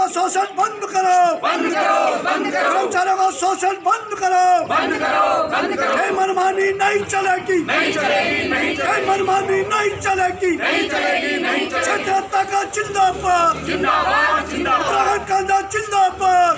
शोषण बंद करो, कर्मचारियों का शोषण बंद करो। ये मनमानी नहीं चलेगी, ये मनमानी नहीं चलेगी। क्षेत्रता का जिंदाबाद, उत्तराखंड का जिंदाबाद,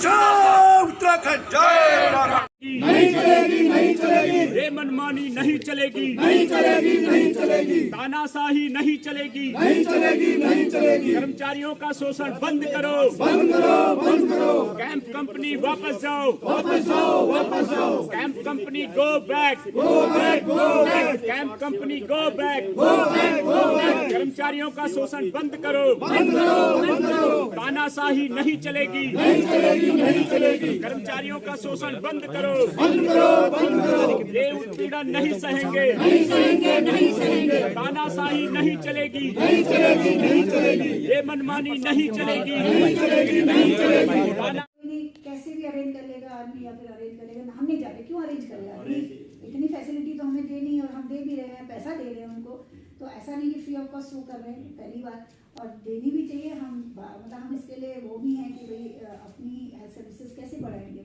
जय उत्तराखंड, जय। नहीं चलेगी, नहीं चलेगी, ये मनमानी नहीं चलेगी, नहीं चलेगी, नहीं चलेगी, तानाशाही नहीं चलेगी, नहीं चलेगी, नहीं चलेगी। कर्मचारियों का शोषण बंद करो, बंद करो, बंद करो। कैंप कंपनी वापस जाओ, वापस जाओ, वापस जाओ। Camp company go back, go back, go back, camp company go back, go back, go back. कर्मचारियों का शोषण बंद करो, बंद करो, बंद करो। तानाशाही नहीं चलेगी, नहीं चलेगी, नहीं चलेगी। कर्मचारियों का शोषण बंद करो, बंद करो, बंद करो। ये उत्पीड़न नहीं सहेंगे, नहीं सहेंगे, नहीं सहेंगे। तानाशाही नहीं चलेगी, नहीं चलेगी, नहीं चलेगी, ये मनमानी नहीं चलेगी, नहीं चलेगी, नहीं चलेगी। कैसे भी अरेंज कर लेगा आदमी या फिर अरेंज कर लेगा, हम नहीं जाते, क्यों अरेंज करेगा आदमी? इतनी फैसिलिटी तो हमें देनी है और हम दे भी रहे हैं, पैसा दे रहे हैं उनको, तो ऐसा नहीं कि फ्री ऑफ कॉस्ट शो कर रहे हैं पहली बार, और देनी भी चाहिए। हम मतलब हम इसके लिए वो भी हैं कि भाई अपनी हेल्थ सर्विसेज कैसे बढ़ाएंगे,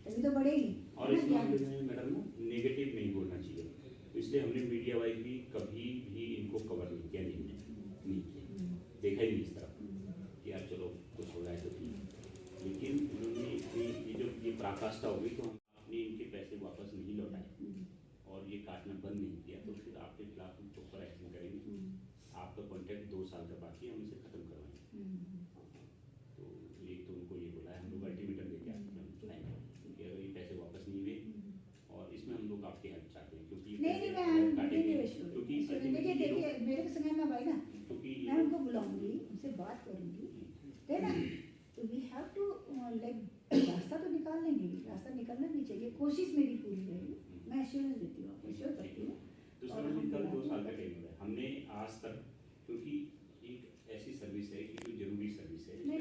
तभी तो बढ़ेगी। और इसमें मैडम नेगेटिव नहीं बोलना चाहिए, तो इसलिए हमने मीडिया वाइज भी कभी भी इनको कवर नहीं किया, नहीं किया, देखा ही नहीं इस तरफ कि यार चलो कुछ हो रहा है तो ठीक। लेकिन उन्होंने ये जो ये पराकाष्ठा हो गई तो हमने इनके पैसे वापस नहीं लौटाए और ये काटना बंद नहीं किया, तो फिर आपके खिलाफ हम प्रॉपर एक्शन करेंगे। आपका कॉन्ट्रैक्ट 2 साल का बाकी है, हम इसे खत्म करवाएंगे। तो एक तो उनको ये बोला है, हम लोग अल्टीमेटम देके आपको चलाएंगे क्योंकि अगर ये पैसे वापस नहीं हुए, और इसमें हम लोग आपकी हेल्प चाहते हैं क्योंकि देखिए मेरे समय में भाई ना, मैं उनको बुलाऊंगी, उनसे बात करूंगी, है ना, तो वी हैव टू लाइक रास्ता तो निकाल लेंगे, रास्ता निकलना भी चाहिए, कोशिश मेरी पूरी रहेगी, मैं एश्योरेंस देती हूँ, एश्योर करती हूँ। दूसरा कल 2 साल का टाइम है, हमने आज तक, क्योंकि एक ऐसी सर्विस है कि जो जरूरी सर्विस है, नहीं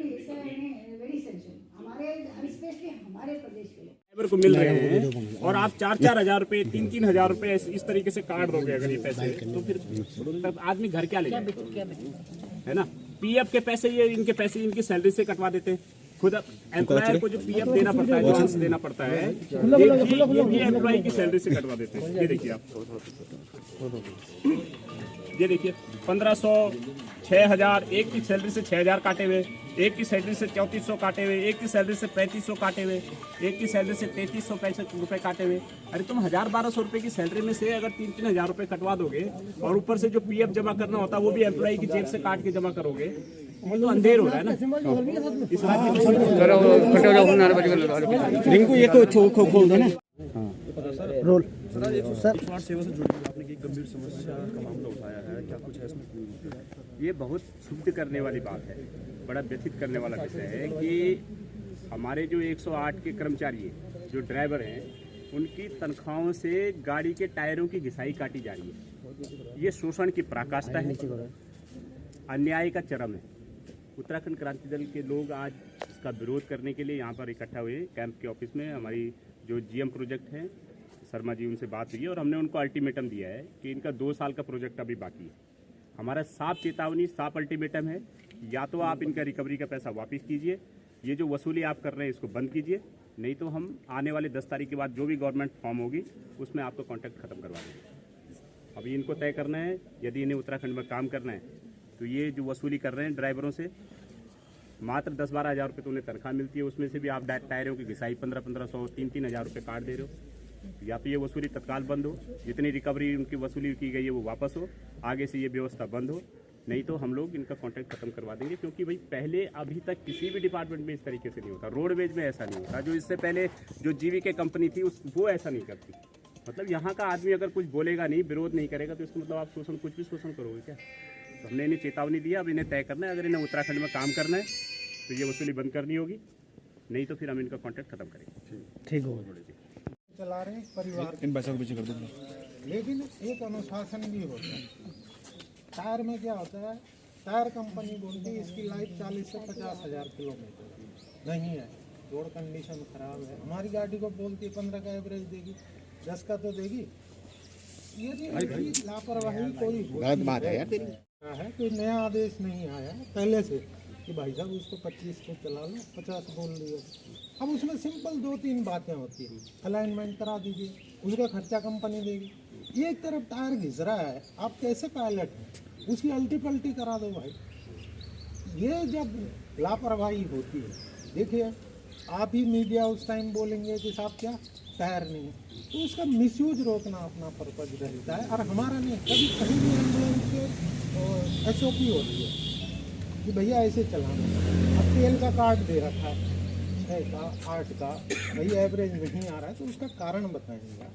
वेरी एसेंशियल हमारे स्पेशली हमारे प्रदेश के लिए ड्राइवर को मिल रहे हैं, और आप 4-4 हजार रुपए 3-3 हजार रुपए इस तरीके से काट दोगे अगर ये पैसे, तो फिर तब आदमी घर क्या ले जाएगा, है ना। पीएफ के पैसे ये इनके पैसे इनकी सैलरी से कटवा देते हैं, खुद एम्प्लॉयर को जो पीएफ देना पड़ता है, एडवांस देना पड़ता है, ये भी एम्प्लॉय की सैलरी से कटवा देते हैं। ये देखिए आप, ये देखिए 1500, 6000, एक की सैलरी से 6000 काटे हुए, एक की सैलरी से 3400 काटे हुए, एक की सैलरी से 3500 काटे हुए, एक की सैलरी से 3365 रुपए काटे हुए। अरे तुम 1000-1200 रुपए की सैलरी में से अगर 3-3 हजार रुपए कटवा दोगे और ऊपर से जो पीएफ जमा करना होता है वो भी एम्प्लॉय की जेब से काट के जमा करोगे, वो तो अंधेर हो रहा है ना। इस बात रिंकू ये तो खोल दो ना रोल। सर सेवा से जुड़ी आपने एक गंभीर समस्या का मामला उठाया है, क्या कुछ है इसमें? ये बहुत क्षुब्ध करने वाली बात है, बड़ा व्यथित करने वाला विषय है कि हमारे जो 108 के कर्मचारी हैं, जो ड्राइवर हैं, उनकी तनख्वाहों से गाड़ी के टायरों की घिसाई काटी जा रही है। ये शोषण की पराकाष्ठा है, अन्याय का चरम है। उत्तराखंड क्रांति दल के लोग आज इसका विरोध करने के लिए यहाँ पर इकट्ठा हुए कैंप के ऑफिस में। हमारी जो जीएम प्रोजेक्ट है शर्मा जी, उनसे बात हुई और हमने उनको अल्टीमेटम दिया है कि इनका 2 साल का प्रोजेक्ट अभी बाकी है। हमारा साफ चेतावनी, साफ अल्टीमेटम है, या तो आप इनका रिकवरी का पैसा वापस कीजिए, ये जो वसूली आप कर रहे हैं इसको बंद कीजिए, नहीं तो हम आने वाले 10 तारीख के बाद जो भी गवर्नमेंट फॉर्म होगी उसमें आपका कॉन्ट्रैक्ट खत्म करवा देंगे। अभी इनको तय करना है, यदि इन्हें उत्तराखंड में काम करना है तो ये जो वसूली कर रहे हैं ड्राइवरों से, मात्र 10-12 हज़ार रुपये तो उन्हें तनख्वाह मिलती है, उसमें से भी आप टायरों की घिसाई 1500-1500, 3-3 हज़ार रुपये काट दे रहे हो। या तो ये वसूली तत्काल बंद हो, जितनी रिकवरी उनकी वसूली की गई है वो वापस हो, आगे से ये व्यवस्था बंद हो, नहीं तो हम लोग इनका कॉन्ट्रैक्ट खत्म करवा देंगे। क्योंकि भाई पहले अभी तक किसी भी डिपार्टमेंट में इस तरीके से नहीं होता, रोडवेज में ऐसा नहीं होता, जो इससे पहले जो जीवीके कंपनी थी वो ऐसा नहीं करती। मतलब यहाँ का आदमी अगर कुछ बोलेगा नहीं, विरोध नहीं करेगा तो इसका मतलब आप शोषण, कुछ भी शोषण करोगे क्या। तो हमने इन्हें चेतावनी दिया, अब इन्हें तय करना है, अगर इन्हें उत्तराखंड में काम करना है तो ये वसूली बंद करनी होगी, नहीं तो फिर हम इनका कॉन्ट्रैक्ट खत्म करेंगे। ठीक होगा। चला रहे हैं परिवार, इन पैसों को पीछे कर देंगे, लेकिन एक अनुशासन भी होता है। टायर में क्या होता है, टायर कंपनी बोलती है इसकी लाइफ 40 से 50 हज़ार किलोमीटर नहीं है, रोड कंडीशन खराब है। हमारी गाड़ी को बोलती है 15 का एवरेज देगी, 10 का तो देगी। ये लापरवाही कोई गलत बात है यार तेरी। है, कोई नया आदेश नहीं आया, पहले से कि भाई साहब उसको 25 तो चला लो, 50 बोल लिया। अब उसमें सिंपल 2-3 बातें होती हैं, अलाइनमेंट करा दीजिए, उसका खर्चा कंपनी देगी। एक तरफ टायर घिस रहा है, आप कैसे पायलट हैं, उसकी अल्टी पल्टी करा दो भाई। ये जब लापरवाही होती है, देखिए आप ही मीडिया उस टाइम बोलेंगे कि साहब क्या टायर नहीं है, तो उसका मिसयूज रोकना अपना पर्पज रहता है। और हमारा नहीं, कभी कहीं भी एम्बुलेंस के SOP होती है कि भैया ऐसे चलाना। अब तेल का कार्ड दे रखा है 6 का 8 का, भैया एवरेज नहीं आ रहा है तो उसका कारण बताएंगे।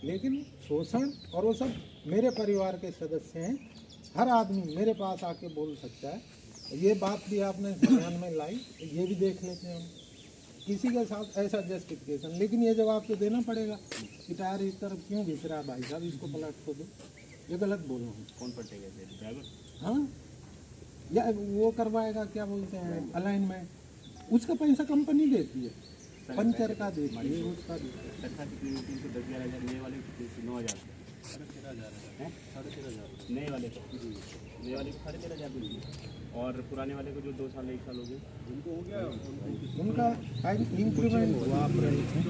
लेकिन शोषण, और वो सब मेरे परिवार के सदस्य हैं, हर आदमी मेरे पास आके बोल सकता है। ये बात भी आपने ध्यान में लाई, ये भी देख लेते हैं हम, किसी के साथ ऐसा जस्टिफिकेशन। लेकिन ये जवाब तो देना पड़ेगा कि टायर इस तरफ क्यों घिस रहा है भाई साहब, इसको पलट को दो। ये गलत बोल रहा हूँ। कौन पलटेगा ड्राइवर? हाँ, या वो करवाएगा, क्या बोलते हैं, अलाइनमेंट, उसका पैसा कंपनी देती है, पंचर का देती है, उसका देती है। तनख्वाह कितनी होती है? 10-11 हज़ार, नए वाले 9,000, 13,500 नए वाले को, नए वाले को 13,500 मिली, और पुराने वाले को जो 2 साल 1 साल हो गए उनको हो गया, उनका इंक्रीमेंट हुआ अप्रैल में।